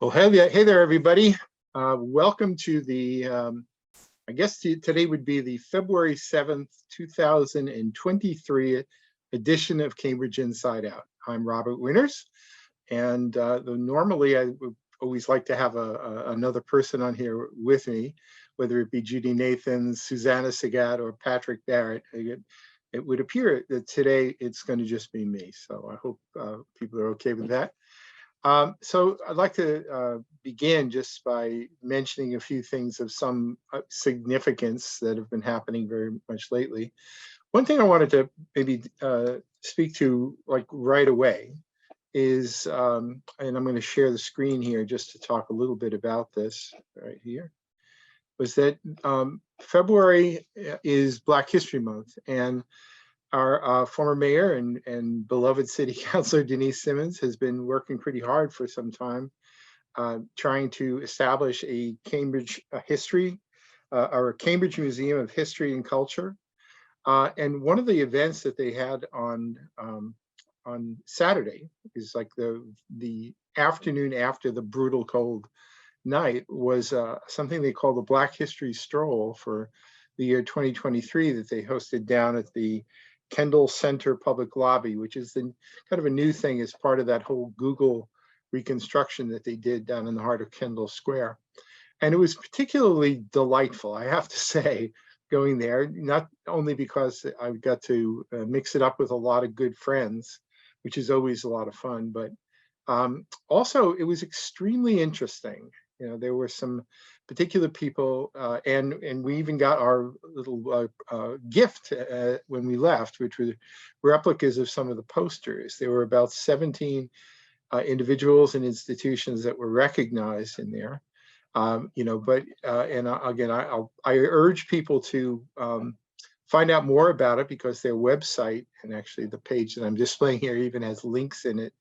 Well, hey there, everybody. Welcome to the, I guess today would be the February 7th, 2023 edition of Cambridge Inside Out. I'm Robert Winters, and normally I would always like to have another person on here with me, whether it be Judy Nathans, Susanna Sagat, or Patrick Barrett. It would appear that today it's going to just be me, so I hope people are okay with that. So I'd like to begin just by mentioning a few things of some significance that have been happening very much lately. One thing I wanted to maybe speak to like right away is, and I'm going to share the screen here just to talk a little bit about this right here, was that February is Black History Month, and our former mayor and beloved city councilor Denise Simmons has been working pretty hard for some time, trying to establish a Cambridge history, or a Cambridge Museum of History and Culture. And one of the events that they had on Saturday is like the afternoon after the brutal cold night was something they call the Black History Stroll for the year 2023 that they hosted down at the Kendall Center Public Lobby, which is kind of a new thing as part of that whole Google reconstruction that they did down in the heart of Kendall Square. And it was particularly delightful, I have to say, going there, not only because I got to mix it up with a lot of good friends, which is always a lot of fun, but also it was extremely interesting. You know, there were some particular people, and we even got our little gift when we left, which were replicas of some of the posters. There were about 17 individuals and institutions that were recognized in there. You know, but and again, I urge people to find out more about it, because their website, and actually the page that I'm displaying here even has links in it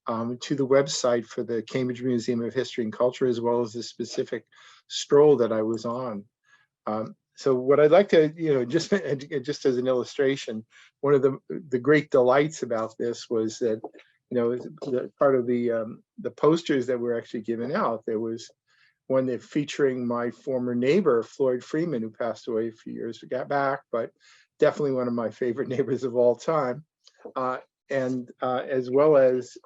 to the website for the Cambridge Museum of History and Culture, as well as the specific stroll that I was on. So what I'd like to, you know, just as an illustration, one of the great delights about this was that, you know, part of the posters that were actually given out, there was one that featuring my former neighbor, Floyd Freeman, who passed away a few years back, but definitely one of my favorite neighbors of all time. And as well as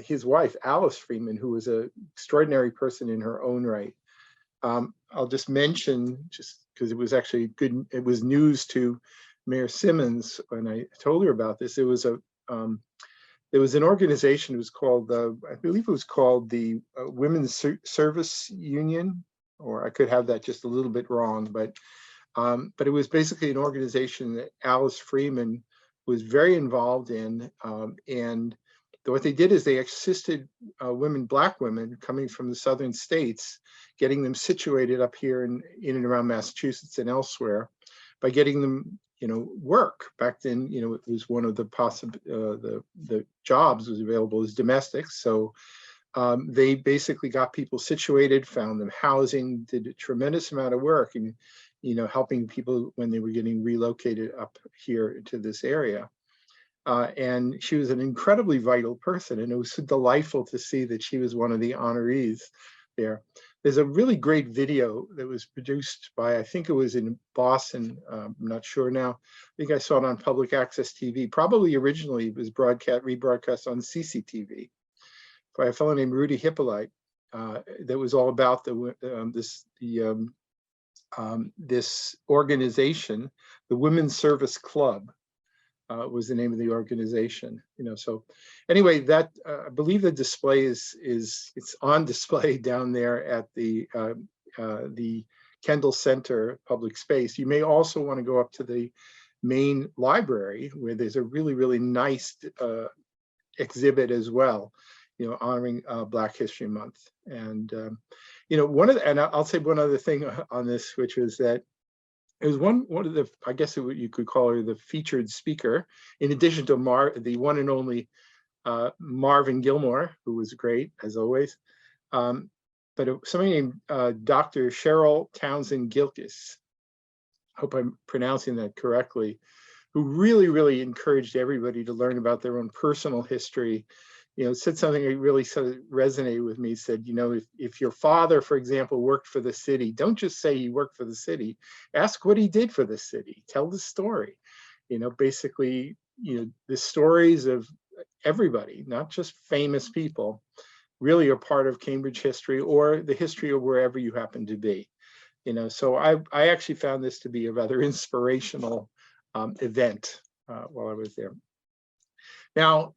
his wife, Alice Freeman, who was an extraordinary person in her own right. I'll just mention, just because it was actually good, it was news to Mayor Simmons when I told her about this. There was an organization, it was called, I believe it was called the Women's Service Union, or I could have that just a little bit wrong, but it was basically an organization that Alice Freeman was very involved in, and what they did is they assisted Black women coming from the southern states, getting them situated up here in and around Massachusetts and elsewhere, by getting them, you know, work. Back then, you know, it was one of the the jobs was available as domestics. So they basically got people situated, found them housing, did a tremendous amount of work, and, you know, helping people when they were getting relocated up here to this area. And she was an incredibly vital person, and it was so delightful to see that she was one of the honorees there. There's a really great video that was produced by, I think it was in Boston, I'm not sure now. I think I saw it on public access TV. Probably originally it was rebroadcast on CCTV by a fellow named Rudy Hippolyte. That was all about this organization, the Women's Service Club. Was the name of the organization, you know. So anyway, that I believe the display it's on display down there at the Kendall Center public space. You may also want to go up to the main library, where there's a really, really nice exhibit as well, you know, honoring Black History Month. And you know, and I'll say one other thing on this, which was that it was one of the, I guess you could call her the featured speaker, in addition to the one and only Marvin Gilmore, who was great as always. But somebody named Dr. Cheryl Townsend Gilkis, hope I'm pronouncing that correctly, who really, really encouraged everybody to learn about their own personal history, said something that really sort of resonated with me. Said, if your father, for example, worked for the city, don't just say he worked for the city. Ask what he did for the city. Tell the story. Basically, the stories of everybody, not just famous people, really are part of Cambridge history or the history of wherever you happen to be. So I actually found this to be a rather inspirational event while I was there. Now,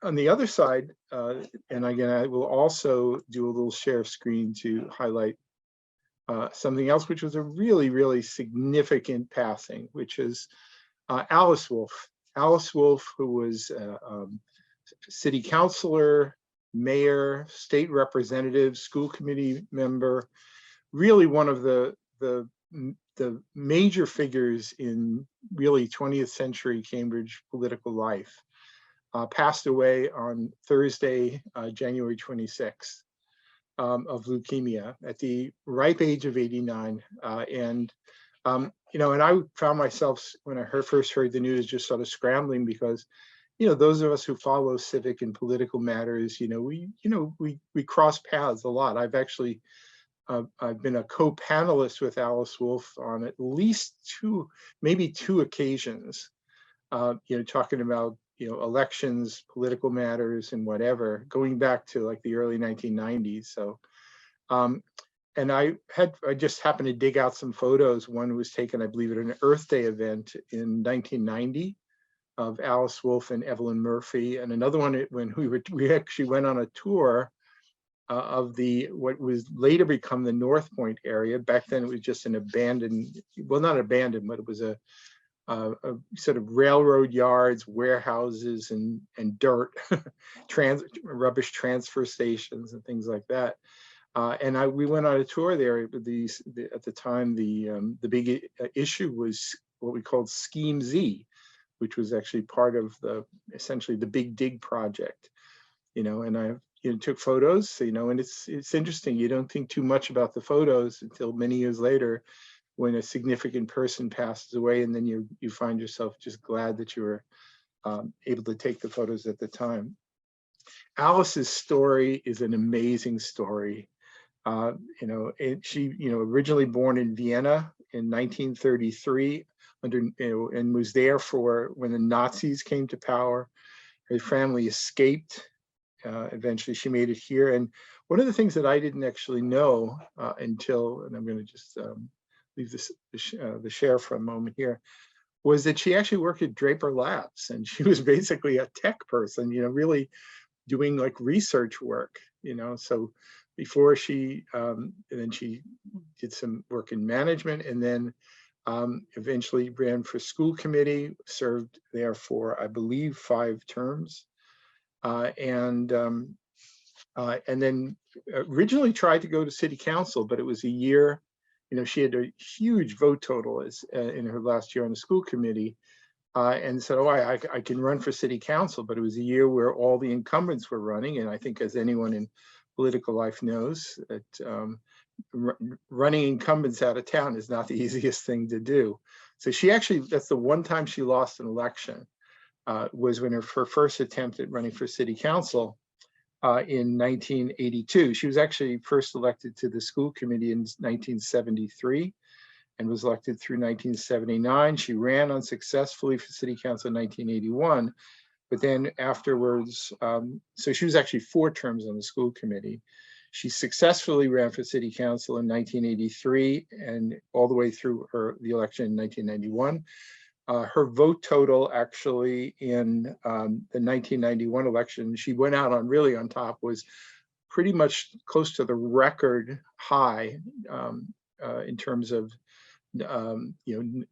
on the other side, and again, I will also do a little share screen to highlight something else, which was a really, really significant passing, which is Alice Wolfe. Alice Wolfe, who was city councilor, mayor, state representative, school committee member, really one of the major figures in really 20th century Cambridge political life. Passed away on Thursday, January 26th, of leukemia at the ripe age of 89. And I found myself, when I first heard the news, just sort of scrambling because, those of us who follow civic and political matters, we cross paths a lot. I've been a co-panelist with Alice Wolfe on at least maybe two occasions, talking about elections, political matters, and whatever, going back to like the early 1990s. So, and I just happened to dig out some photos. One was taken, I believe, at an Earth Day event in 1990 of Alice Wolfe and Evelyn Murphy, and another one when we actually went on a tour of what was later become the North Point area. Back then, it was just an abandoned, well, not abandoned, but it was a sort of railroad yards, warehouses, and dirt, rubbish transfer stations, and things like that. And we went on a tour there. At the time, the big issue was what we called Scheme Z, which was actually part of essentially the Big Dig project. And I took photos. And it's interesting. You don't think too much about the photos until many years later, when a significant person passes away, and then you find yourself just glad that you were able to take the photos at the time. Alice's story is an amazing story. She originally born in Vienna in 1933, and was there for when the Nazis came to power. Her family escaped. Eventually, she made it here. And one of the things that I didn't actually know until, and I'm going to just leave the share for a moment here, was that she actually worked at Draper Labs, and she was basically a tech person, really doing like research work, so before she, and then she did some work in management, and then eventually ran for school committee, served there for, I believe, 5 terms, and then originally tried to go to city council, but it was a year. She had a huge vote total in her last year on the school committee, and said, "Oh, I can run for city council." But it was a year where all the incumbents were running, and I think, as anyone in political life knows, that running incumbents out of town is not the easiest thing to do. So that's the one time she lost an election, was when her first attempt at running for city council. In 1982. She was actually first elected to the school committee in 1973 and was elected through 1979. She ran unsuccessfully for city council in 1981, but then afterwards, so she was actually 4 terms on the school committee. She successfully ran for city council in 1983 and all the way through the election in 1991. Her vote total actually in the 1991 election, she went out on top, was pretty much close to the record high in terms of,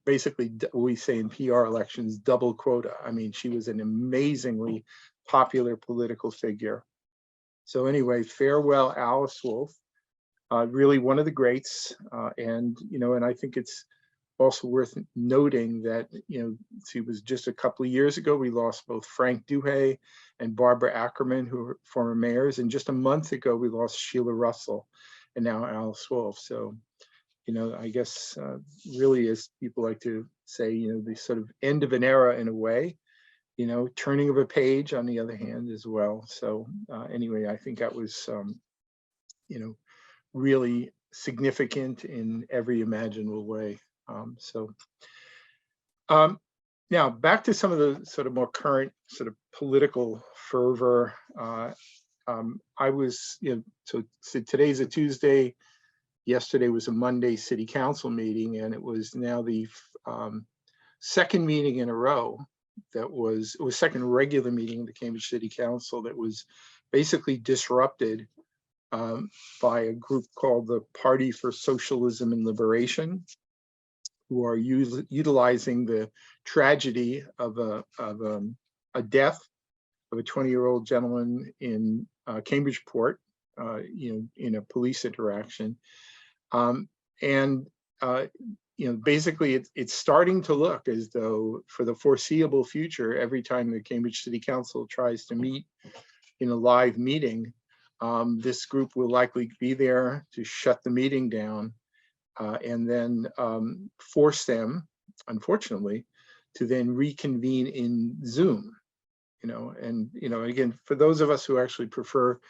basically what we say in PR elections, double quota. I mean, she was an amazingly popular political figure. So anyway, farewell, Alice Wolfe, really one of the greats. And I think it's also worth noting that, she was just a couple of years ago, we lost both Frank Duhay and Barbara Ackerman, who were former mayors. And just a month ago, we lost Sheila Russell and now Alice Wolfe. So, I guess really, as people like to say, the sort of end of an era in a way. turning of a page on the other hand as well. So anyway, I think that was, really significant in every imaginable way. Now back to some of the sort of more current sort of political fervor. I was, so today's a Tuesday. Yesterday was a Monday city council meeting, and it was now the second meeting in a row it was second regular meeting of the Cambridge City Council that was basically disrupted by a group called the Party for Socialism and Liberation, who are utilizing the tragedy of a death of a 20-year-old gentleman in Cambridgeport, in a police interaction. Basically it's starting to look as though for the foreseeable future, every time the Cambridge City Council tries to meet in a live meeting, this group will likely be there to shut the meeting down and then force them, unfortunately, to then reconvene in Zoom. Again, for those of us who actually prefer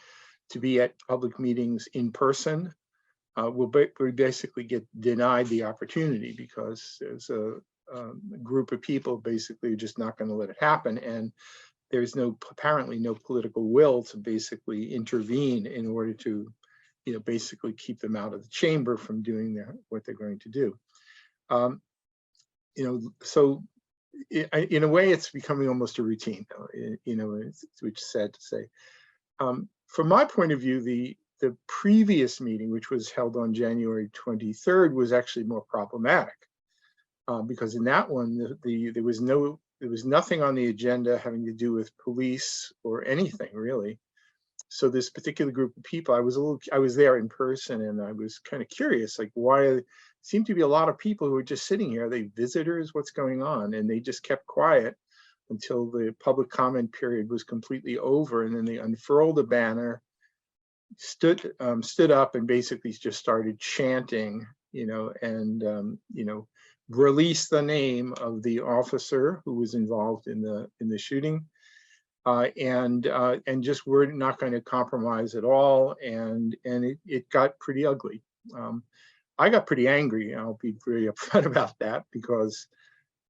to be at public meetings in person, we basically get denied the opportunity because there's a group of people basically just not going to let it happen, and there's apparently no political will to basically intervene in order to, basically keep them out of the chamber from doing what they're going to do. So in a way, it's becoming almost a routine, which is sad to say. From my point of view, the previous meeting, which was held on January 23rd, was actually more problematic because in that one, there was nothing on the agenda having to do with police or anything really. So this particular group of people, I was there in person, and I was kind of curious, like why seemed to be a lot of people who were just sitting here. Are they visitors? What's going on? And they just kept quiet until the public comment period was completely over, and then they unfurled a banner, stood up, and basically just started chanting, and released the name of the officer who was involved in the shooting, and just we're not going to compromise at all, and it got pretty ugly. I got pretty angry. I'll be very upfront about that because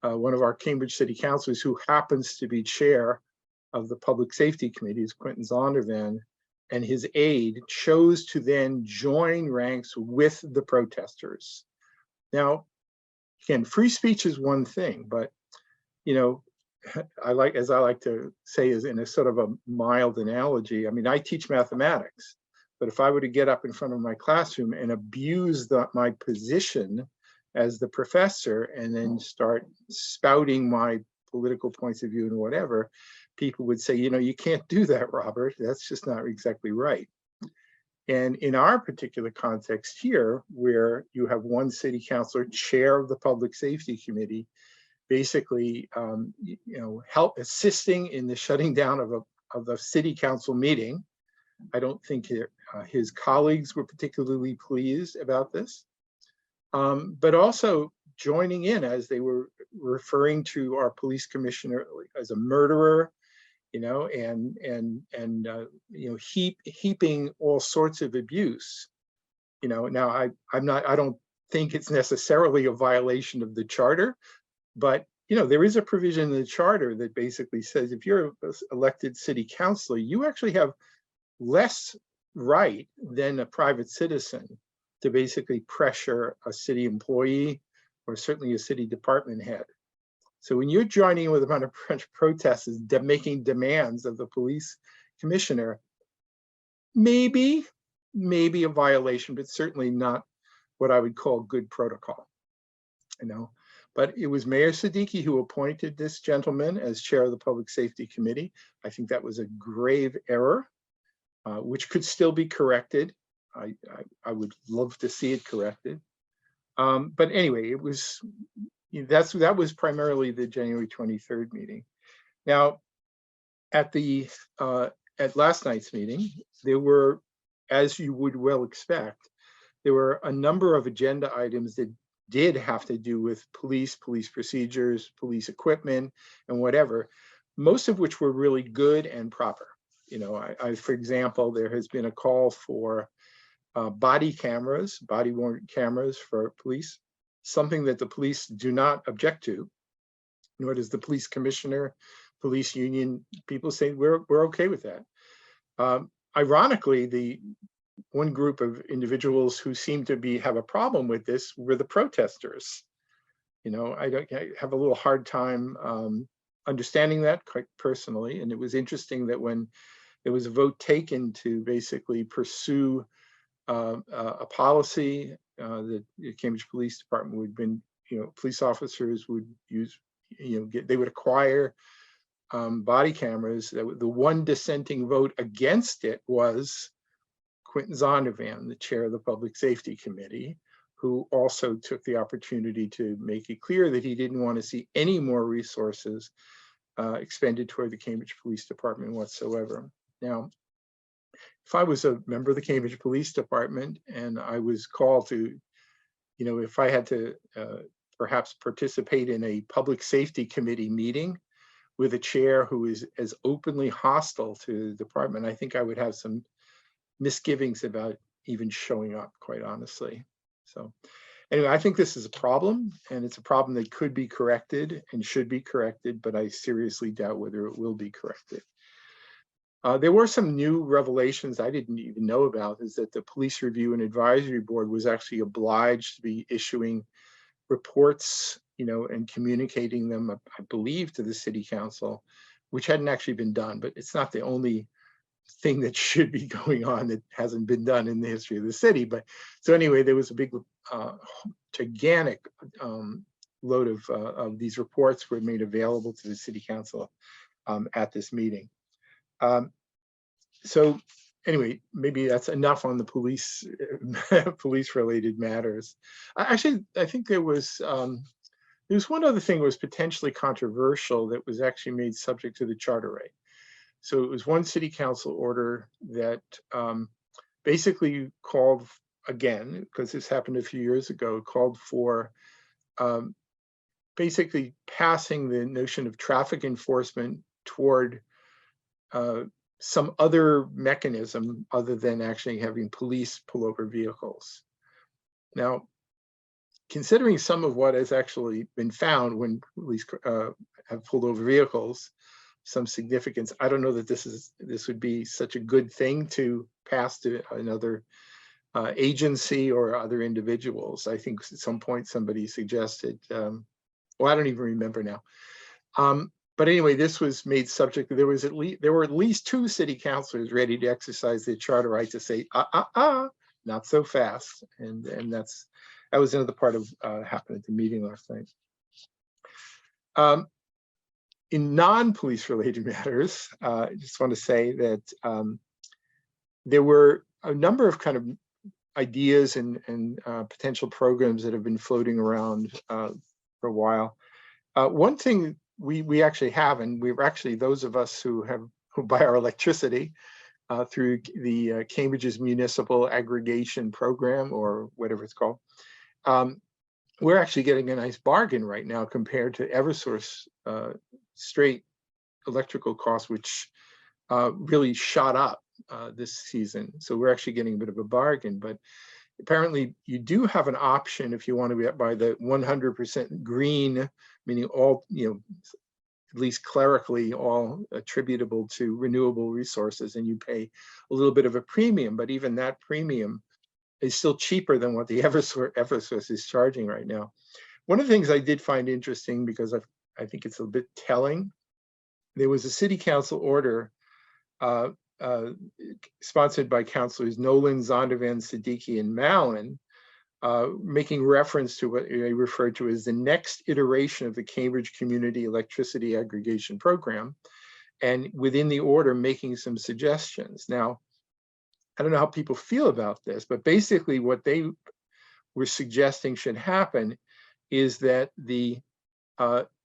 one of our Cambridge City Councilors, who happens to be chair of the Public Safety Committee, is Quentin Zondervan, and his aide chose to then join ranks with the protesters. Now, again, free speech is one thing, but as I like to say, is in a sort of a mild analogy. I mean, I teach mathematics, but if I were to get up in front of my classroom and abuse my position as the professor and then start spouting my political points of view and whatever, people would say, you can't do that, Robert. That's just not exactly right. And in our particular context here, where you have one city councilor, chair of the Public Safety Committee, basically, assisting in the shutting down of a city council meeting. I don't think his colleagues were particularly pleased about this, but also joining in as they were referring to our police commissioner as a murderer, heaping all sorts of abuse. Now I don't think it's necessarily a violation of the charter, but there is a provision in the charter that basically says if you're an elected city councilor, you actually have less right than a private citizen to basically pressure a city employee or certainly a city department head. So when you're joining with a bunch of protesters making demands of the police commissioner, maybe a violation, but certainly not what I would call good protocol. But it was Mayor Siddiqui who appointed this gentleman as chair of the Public Safety Committee. I think that was a grave error, which could still be corrected. I would love to see it corrected. But anyway, that was primarily the January 23rd meeting. Now, at last night's meeting, there were, as you would well expect, there were a number of agenda items that did have to do with police procedures, police equipment, and whatever. most of which were really good and proper. You know, for example, there has been a call for body cameras, body-worn cameras for police, something that the police do not object to, nor does the police commissioner, police union. People say we're okay with that. Ironically, the one group of individuals who seem to have a problem with this were the protesters. You know, I have a little hard time understanding that quite personally. And it was interesting that when there was a vote taken to basically pursue a policy that the Cambridge Police Department would been, you know, police officers would use, you know, they would acquire body cameras. The one dissenting vote against it was Quentin Zondervan, the chair of the Public Safety Committee, who also took the opportunity to make it clear that he didn't want to see any more resources expended toward the Cambridge Police Department whatsoever. Now, if I was a member of the Cambridge Police Department and I was called to, you know, if I had to perhaps participate in a public safety committee meeting with a chair who is as openly hostile to the department, I think I would have some misgivings about even showing up, quite honestly. So anyway, I think this is a problem, and it's a problem that could be corrected and should be corrected, but I seriously doubt whether it will be corrected. There were some new revelations I didn't even know about, is that the Police Review and Advisory Board was actually obliged to be issuing reports, you know, and communicating them, I believe, to the City Council, which hadn't actually been done, but it's not the only thing that should be going on that hasn't been done in the history of the city. But so anyway, there was a big, gigantic load of these reports were made available to the City Council at this meeting. So anyway, maybe that's enough on the police related matters. Actually, I think there was one other thing that was potentially controversial that was actually made subject to the charter right. So it was one City Council order that basically called, again, because this happened a few years ago, called for basically passing the notion of traffic enforcement toward some other mechanism other than actually having police pull over vehicles. Now, considering some of what has actually been found when police have pulled over vehicles, some significance, I don't know that this would be such a good thing to pass to another agency or other individuals. I think at some point somebody suggested, well, I don't even remember now. But anyway, this was made subject. There were at least 2 city councilors ready to exercise their charter right to say, not so fast. And that was another part of happened at the meeting last night. In non-police related matters, I just want to say that there were a number of kind of ideas and potential programs that have been floating around for a while. One thing we actually have, and we're actually those of us who buy our electricity through the Cambridge's Municipal Aggregation Program, or whatever it's called, we're actually getting a nice bargain right now compared to Eversource straight electrical costs, which really shot up this season. So we're actually getting a bit of a bargain, but apparently you do have an option if you want to buy the 100% green, meaning all, you know, at least clerically all attributable to renewable resources, and you pay a little bit of a premium, but even that premium is still cheaper than what the Eversource is charging right now. One of the things I did find interesting, because I think it's a bit telling, there was a City Council order sponsored by councilors Nolan, Zondervan, Siddiqui, and Mallon, making reference to what I referred to as the next iteration of the Cambridge Community Electricity Aggregation Program, and within the order making some suggestions. Now, I don't know how people feel about this, but basically what they were suggesting should happen is that the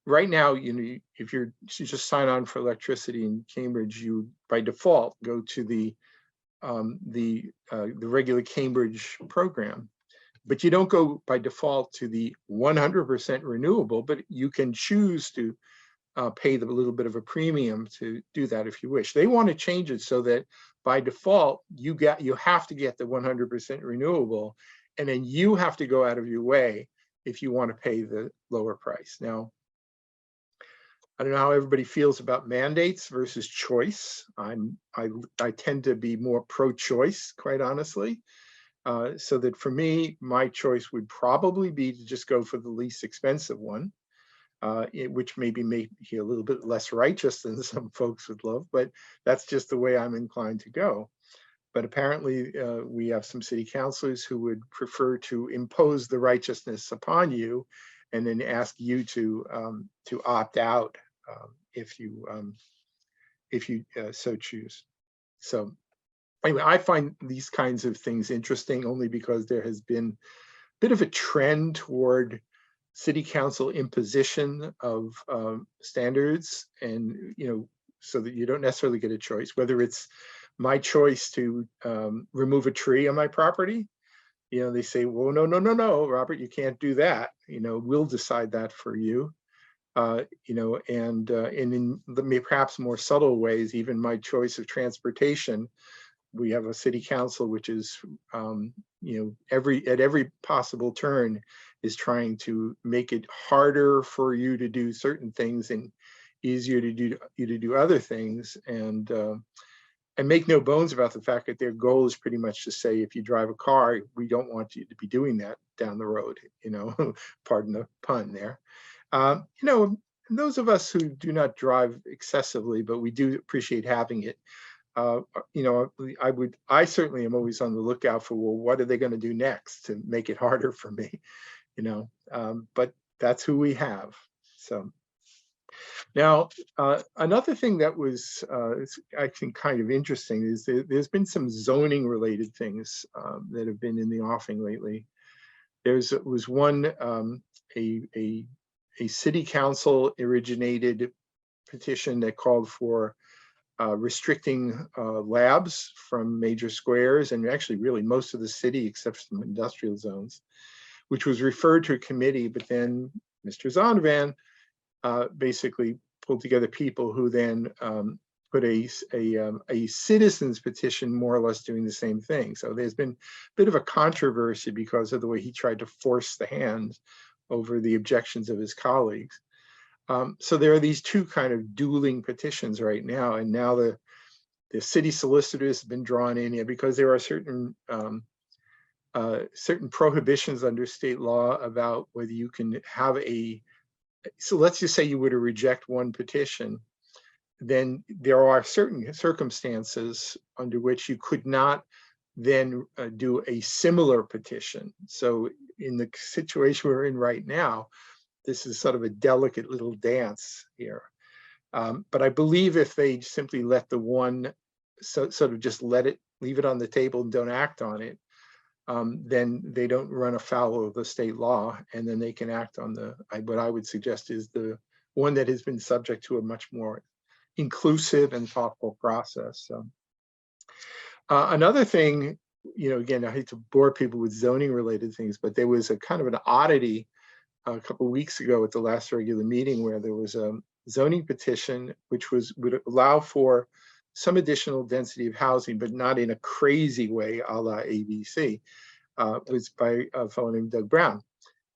right now, you know, if you just sign on for electricity in Cambridge, you by default go to the regular Cambridge program, but you don't go by default to the 100% renewable, but you can choose to pay the little bit of a premium to do that if you wish. They want to change it so that by default, you have to get the 100% renewable, and then you have to go out of your way if you want to pay the lower price. Now, I don't know how everybody feels about mandates versus choice. I tend to be more pro-choice, quite honestly. So that for me, my choice would probably be to just go for the least expensive one, which maybe make you a little bit less righteous than some folks would love, but that's just the way I'm inclined to go. But apparently we have some city councilors who would prefer to impose the righteousness upon you and then ask you to opt out if you so choose. So anyway, I find these kinds of things interesting only because there has been a bit of a trend toward city council imposition of standards, and so that you don't necessarily get a choice, whether it's my choice to remove a tree on my property. They say, well, no, Robert, you can't do that. We'll decide that for you. And in perhaps more subtle ways, even my choice of transportation, we have a city council which is, at every possible turn is trying to make it harder for you to do certain things and easier to do other things. And make no bones about the fact that their goal is pretty much to say, if you drive a car, we don't want you to be doing that down the road, pardon the pun there. Those of us who do not drive excessively, but we do appreciate having it, I certainly am always on the lookout for, well, what are they going to do next to make it harder for me, but that's who we have. So now, another thing that was, I think, kind of interesting is there's been some zoning related things that have been in the offing lately. Was one, a city council originated petition that called for restricting labs from major squares, and actually really most of the city except some industrial zones, which was referred to a committee, but then Mr. Zondervan basically pulled together people who then put a citizen's petition more or less doing the same thing. So there's been a bit of a controversy because of the way he tried to force the hand over the objections of his colleagues. So there are these two kind of dueling petitions right now, and now the city solicitors have been drawn in here because there are certain prohibitions under state law about whether you can have so let's just say you were to reject one petition, then there are certain circumstances under which you could not then do a similar petition. So in the situation we're in right now, this is sort of a delicate little dance here. But I believe if they simply let the one, sort of just leave it on the table and don't act on it, then they don't run afoul of the state law, and then they can act on what I would suggest is the one that has been subject to a much more inclusive and thoughtful process. So, another thing, again, I hate to bore people with zoning related things, but there was a kind of an oddity a couple of weeks ago at the last regular meeting where there was a zoning petition which would allow for some additional density of housing, but not in a crazy way a la ABC. It was by a fellow named Doug Brown.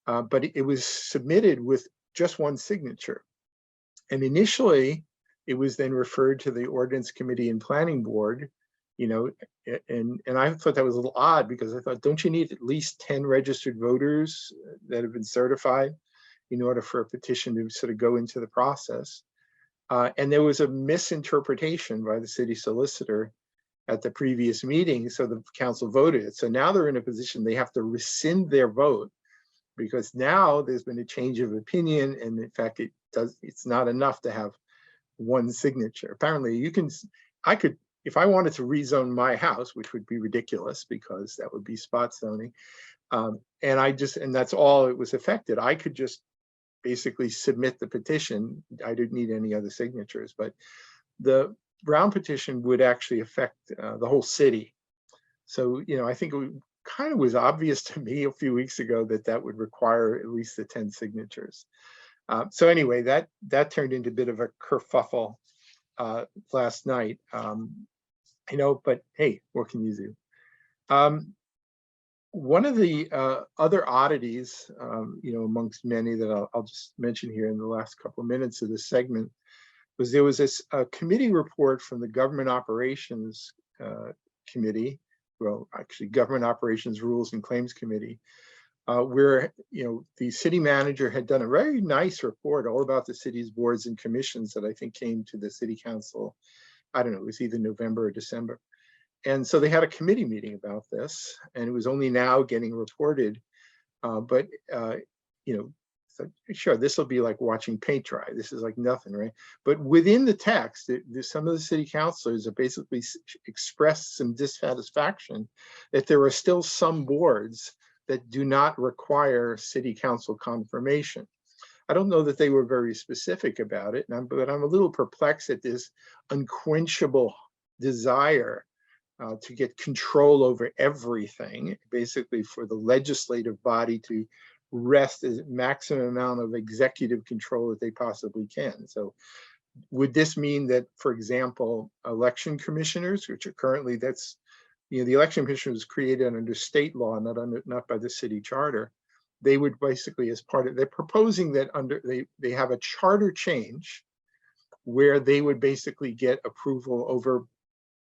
But it was submitted with just one signature. And initially, it was then referred to the Ordinance Committee and Planning Board, and I thought that was a little odd because I thought, don't you need at least 10 registered voters that have been certified in order for a petition to sort of go into the process? And there was a misinterpretation by the city solicitor at the previous meeting, so the council voted it. So now they're in a position they have to rescind their vote because now there's been a change of opinion, and in fact, it's not enough to have one signature. Apparently, I could, if I wanted to rezone my house, which would be ridiculous because that would be spot zoning, and that's all it was affected. I could just basically submit the petition. I didn't need any other signatures, but the Brown petition would actually affect the whole city. So, I think it kind of was obvious to me a few weeks ago that would require at least the 10 signatures. So anyway, that turned into a bit of a kerfuffle last night. But hey, what can you do? One of the other oddities, amongst many that I'll just mention here in the last couple of minutes of this segment, was there was this committee report from the Government Operations Committee, well, actually Government Operations Rules and Claims Committee, where the city manager had done a very nice report all about the city's boards and commissions that I think came to the city council. I don't know, it was either November or December. And so they had a committee meeting about this, and it was only now getting reported. So sure, this will be like watching paint dry. This is like nothing, right? But within the text, some of the city councilors have basically expressed some dissatisfaction that there are still some boards that do not require city council confirmation. I don't know that they were very specific about it, but I'm a little perplexed at this unquenchable desire to get control over everything, basically for the legislative body to wrest a maximum amount of executive control that they possibly can. So would this mean that, for example, election commissioners, which are currently, the election commission was created under state law, not by the city charter, they would basically, as part of, they're proposing that they have a charter change where they would basically get approval over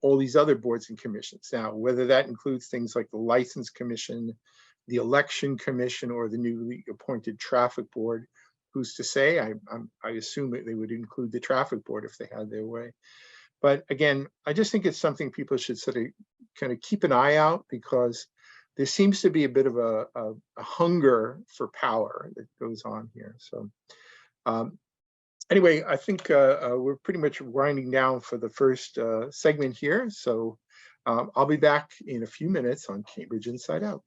all these other boards and commissions. Now, whether that includes things like the License Commission, the Election Commission, or the newly appointed Traffic Board, who's to say? I assume that they would include the Traffic Board if they had their way. But again, I just think it's something people should sort of kind of keep an eye out, because there seems to be a bit of a hunger for power that goes on here. So anyway, I think we're pretty much winding down for the first segment here. So I'll be back in a few minutes on Cambridge Inside Out.